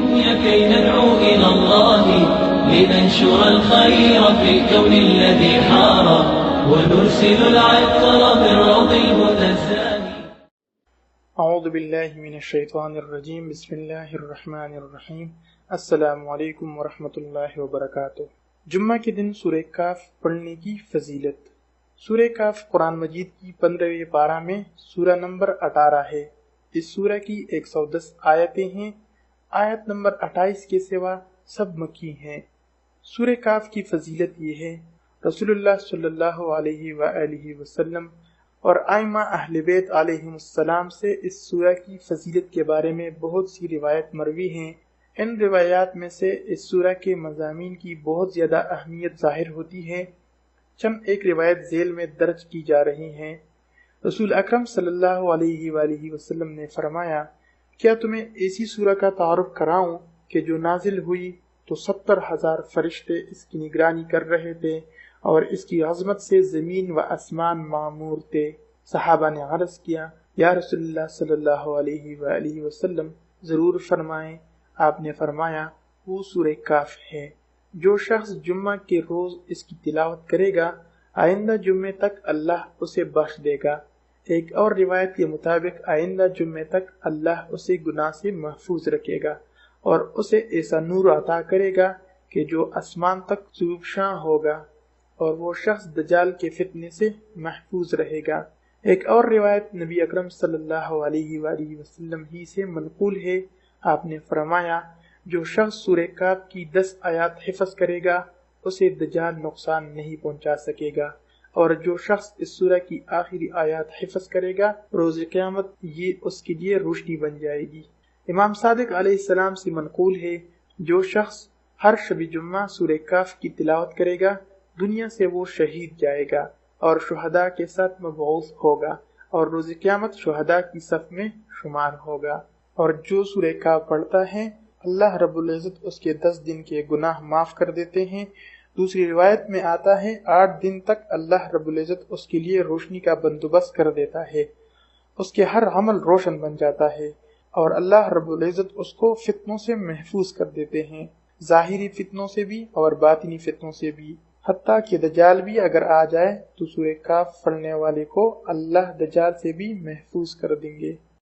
كي ندعو إلى الله لننشر الخير في الكون الذي حار ونرسل العطر بالروض الهدى الزاهي. اعوذ باللہ من الشیطان الرجیم، بسم اللہ الرحمن الرحیم۔ السلام علیکم ورحمۃ اللہ وبرکاتہ۔ جمعہ کے دن سورہ کاف پڑھنے کی فضیلت۔ سورہ کاف قرآن مجید کی 15ویں پارہ میں سورہ نمبر 18 ہے۔ اس سورہ کی 110 آیتیں ہیں۔ آیت نمبر 28 کے سوا سب مکی ہیں۔ سورہ کاف کی فضیلت یہ ہے، رسول اللہ صلی اللہ علیہ وآلہ وسلم اور ائمہ اہل بیت علیہم السلام سے اس سورہ کی فضیلت کے بارے میں بہت سی روایت مروی ہیں۔ ان روایات میں سے اس سورہ کے مضامین کی بہت زیادہ اہمیت ظاہر ہوتی ہے۔ چند ایک روایت ذیل میں درج کی جا رہی ہیں۔ رسول اکرم صلی اللہ علیہ وآلہ وسلم نے فرمایا، کیا تمہیں ایسی سورہ کا تعارف کراؤں کہ جو نازل ہوئی تو 70,000 فرشتے اس کی نگرانی کر رہے تھے اور اس کی عظمت سے زمین و آسمان معمور تھے۔ صحابہ نے عرض کیا، یا رسول اللہ صلی اللہ علیہ وآلہ وسلم ضرور فرمائیں۔ آپ نے فرمایا، وہ سورہ کاف ہے۔ جو شخص جمعہ کے روز اس کی تلاوت کرے گا، آئندہ جمعے تک اللہ اسے بخش دے گا۔ ایک اور روایت کے مطابق آئندہ جمعے تک اللہ اسے گناہ سے محفوظ رکھے گا اور اسے ایسا نور عطا کرے گا کہ جو آسمان تک زوبشاں ہوگا، اور وہ شخص دجال کے فتنے سے محفوظ رہے گا۔ ایک اور روایت نبی اکرم صلی اللہ علیہ وآلہ وسلم ہی سے منقول ہے۔ آپ نے فرمایا، جو شخص سورہ کاف کی 10 آیات حفظ کرے گا اسے دجال نقصان نہیں پہنچا سکے گا، اور جو شخص اس سورہ کی آخری آیات حفظ کرے گا روز قیامت یہ اس کے لیے روشنی بن جائے گی۔ امام صادق علیہ السلام سے منقول ہے، جو شخص ہر شب جمعہ سورہ کاف کی تلاوت کرے گا دنیا سے وہ شہید جائے گا اور شہداء کے ساتھ مبعوث ہوگا اور روز قیامت شہداء کی صف میں شمار ہوگا۔ اور جو سورہ کاف پڑھتا ہے اللہ رب العزت اس کے 10 دن کے گناہ معاف کر دیتے ہیں۔ دوسری روایت میں آتا ہے 8 دن تک اللہ رب العزت اس کے لیے روشنی کا بندوبست کر دیتا ہے، اس کے ہر عمل روشن بن جاتا ہے، اور اللہ رب العزت اس کو فتنوں سے محفوظ کر دیتے ہیں، ظاہری فتنوں سے بھی اور باطنی فتنوں سے بھی۔ حتیٰ کہ دجال بھی اگر آ جائے تو سورہ کاف پڑھنے والے کو اللہ دجال سے بھی محفوظ کر دیں گے۔